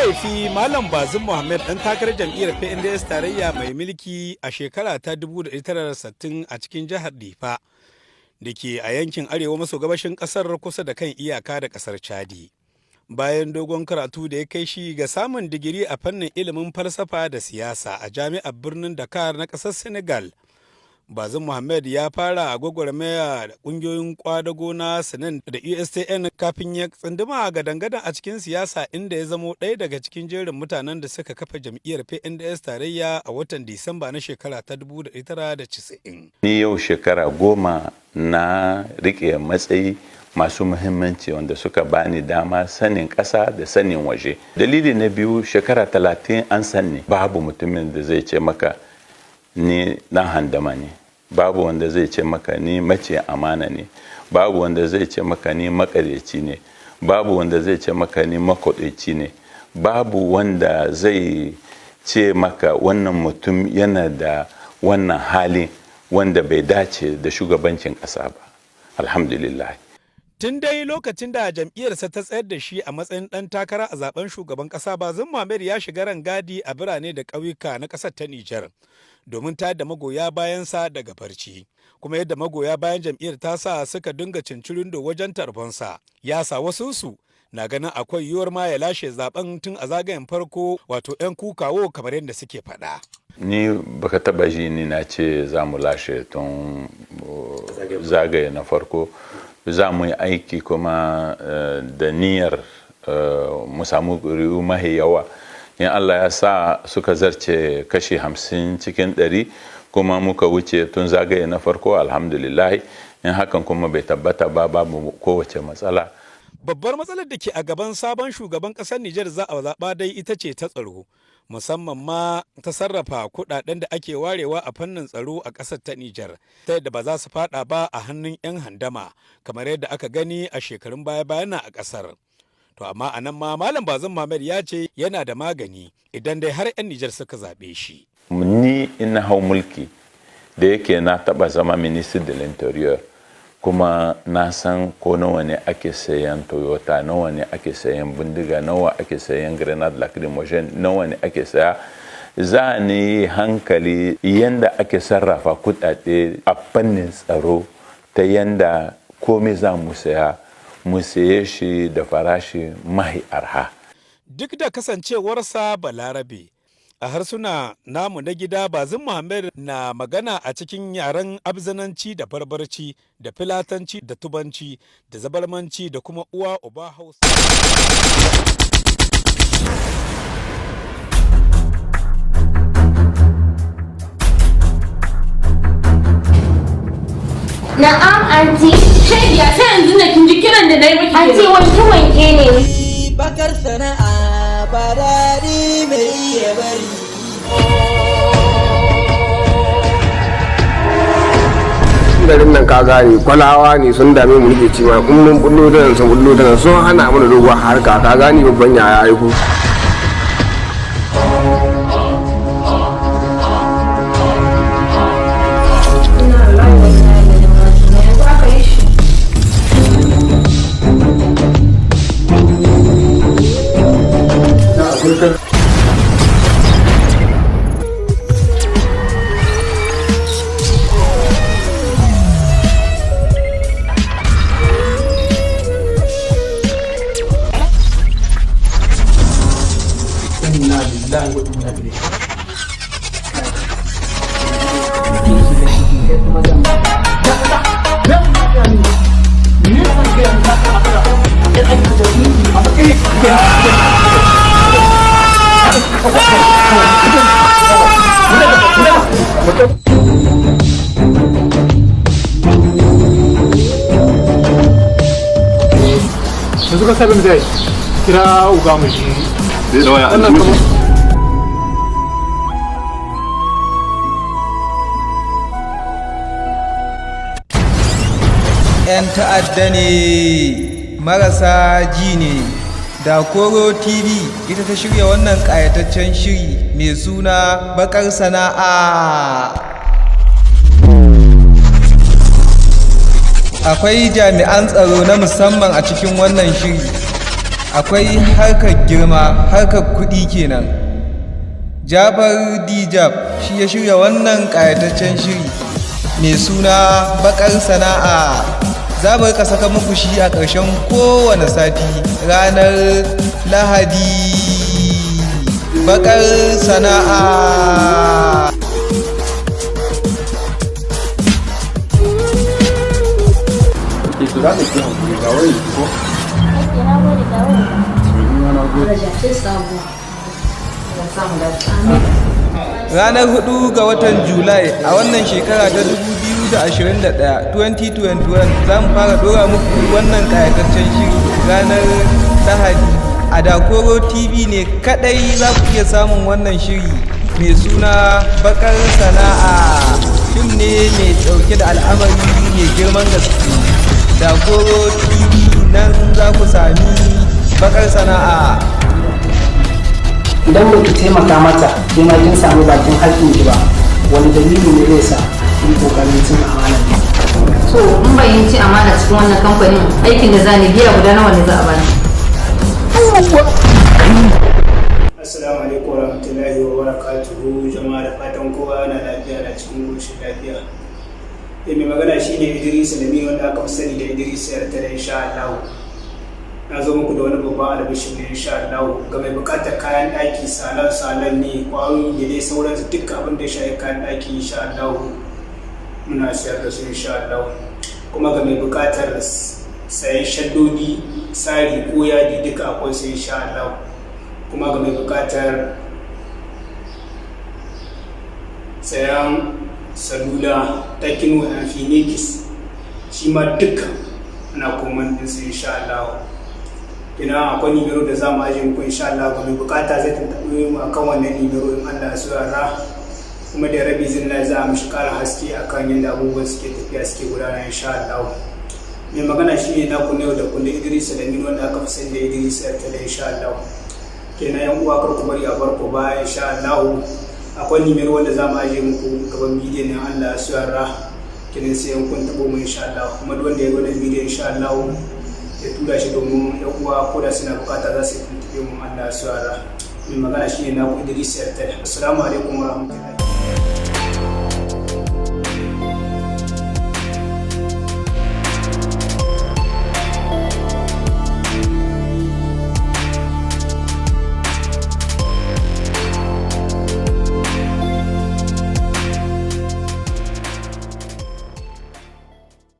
haifi Malam Bazoum Mohamed ɗan takarar jam'iyyar PNDS tarayya mai mulki a shekara ta 1960 a cikin jihar Difa da ke a yankin arewa maso gabashin ƙasar kusa da kan iyaka da ƙasar Chadi. Bayan dogon karatu da ya kai shi ga samun digiri a fannin ilimin falsafa da siyasa a jami'ar birnin Dakar na ƙasar Senegal, Bazoum Mohamed ya fara gwagwarmaya da ƙungiyoyin kwadago na Sannan da S.E.M kafin ya tsunduma gadan-gadan a cikin siyasa, inda ya zamo ɗaya daga cikin jerin mutanen da suka kafa jam'iyyar PNDS tarayya a watan Disamba na shekara ta 1990. Ni yau shekara 10 na riƙe matsayi masu muhimmanci wanda suka bani dama sanin ƙasa da sanin waje. Dalili na biyu, shekara 30 an sanni babu mutumin da zai ce maka ni dan handama ne, babu wanda zai ce maka ni mace amana ne, babu wanda zai ce maka ni makareci ne, babu wanda zai ce maka ni makwadaici ne, babu wanda zai ce maka wannan mutum yana da wannan hali wanda bai dace da shugabancin ƙasa ba. Alhamdulillah. Tun dai lokacin da jam'iyyarsa ta tsayar da shi a matsayin ɗan takara a zaben shugaban ƙasa, Bazoum Mohamed ya shiga rangadi a birane da ƙauyuka na ƙasar ta Nijar domin tayar da magoya bayansa daga barci. Kuma yadda magoya bayan jam'iyyar tasa suka dinga cincirindo wajen tarbonsa, ya sa wasunsu na ganin akwai yiwuwar ma ya lashe zaben tun a zagayen farko, wato 'yan kukawo kamar yadda suke faɗa. Ni baka taba ji ni na ce za mu lashe tun zagaye na farko. Za mu yi aiki kuma da niyyar mu samu ƙuri'u mahi yawa. In Allah ya sa suka zarce kashi 50 cikin 100 kuma muka wuce tun zagaye na farko, alhamdulillah. In hakan kuma bai tabbata ba, babu kowace matsala. Babbar matsalar da ke a gaban sabon shugaban ƙasar Nijar za a zaɓa dai ita ce ta tsaro, musamman ma ta sarrafa kuɗaɗen da ake warewa a fannin tsaro a ƙasar ta Nijar, ta yadda ba za su faɗa ba a hannun 'yan handama kamar yadda aka gani a shekarun baya-bayan a ƙasar. To amma a nan ma Malam Bazoum Mohamed ya ce yana da magani idan dai har 'yan Nijar suka zaɓe shi. Ni ina hau mulki da yake na taɓa zama minister de l'interior, kuma na san ko nawa ne ake sayan Toyota, nawa ne ake sayan bindiga, nawa ake sayan grenade lacrimogene, nawa ne ake saya. Za ni hankali yanda ake sarrafa kuɗaɗe a fannin tsaro ta yanda komai za mu saya, mu saye shi da farashi mahi arha. Duk da kasancewarsa Balarabe, a harsuna namu na gida, Bazoum Mohamed na magana a cikin yaren abzananci da barbarci da filatanci da tubanci da zabarmanci da kuma uwa uba Hausa. Na'am anti. Shaidiya sai yanzu na kin ji kiran da nayi miki. Anti wanke ne. Bakar sana'a ba daɗi mai iya bari. Garin nan ka gane kwalawa ne sun dame mu, nake cewa in mun bullo da nan sun bullo da nan sun hana mana doguwar harka, ka gane babban yaya aiko. yanzu ka sabin zai kira uga mu shi da waya an ji 'yan ta'adda ne marasa ji ne. Dakoro TV ita ta shirya wannan ƙayataccen shiri mai suna bakar sana'a. Akwai jami'an tsaro na musamman a cikin wannan shiri. akwai harkar girma, harkar kuɗi kenan. Jabar Dijab shi ya shirya wannan ƙayataccen shiri mai suna bakar sana'a. Za mu rika saka muku shi a ƙarshen kowane sati ranar Lahadi. Bakar sana'a. Ranar 4 ga watan Julai a wannan shekara ta 2021 za mu fara dora muku wannan kayataccen shiri ranar Lahadi. A Dakoro TV ne kadai za ku iya samun wannan shiri mai suna bakar sana'a. Fim ne mai dauke da al'amari mai girman gaske. Dakoro TV nan za ku sami bakar sana'a. Idan ba ki taimaka mata ke ma kin samu bakin haƙƙin ki ba, wani dalili ne zai sa ki kokarin cin amana? So in ban yi ci amana cikin wannan kamfanin aikin da zani biya guda nawa ne za a bani? Assalamu alaikum warahmatullahi wabarakatuhu. Jama'a da fatan kowa ana lafiya da cikin goshin lafiya. Mai magana shine Idris Lami wanda aka fi sani da Idris ziyartar insha Allah. Na zo muku da wani babban albishin ne insha Allah ga mai bukatar kayan ɗaki, salon ne, kwayoyi da dai sauransu duk abin da ya shafi kayan ɗaki insha Allah muna sayar da su insha Allah. Kuma ga mai bukatar sayan shaddodi, sari ko yadi duka akwai su insha Allah. Kuma ga mai bukatar sayan salula, Tecno, Infinix shi ma duka ana koman ɗinsu insha Allah. Ina akwai nimero da za mu ajiye muku insha Allah, ga mai bukata zai tantaɓe mu akan wannan nimero in Allah ya so yarda. Kuma da rabi zinla za mu shi ƙara haske akan yadda abubuwan suke tafiya suke gudana insha Allah. Mai magana shi ne naku na yau da kullum Idris Lami wanda aka fi sani da Idris ziyartar insha Allah. Kenan yan uwa kar ku bari a bar ku baya insha Allah. Akwai nimero wanda za mu ajiye muku gaban bidiyon in Allah ya so yarda. Kenan sai yan kun taɓo mu insha Allah. Kuma duk wanda ya gwada bidiyon insha Allah ya tura shi domin yan uwa ko da suna bukata za su tuntube mu Allah su yara. Mai magana shine naku Idris ziyartar. Assalamu alaikum warahmatullahi.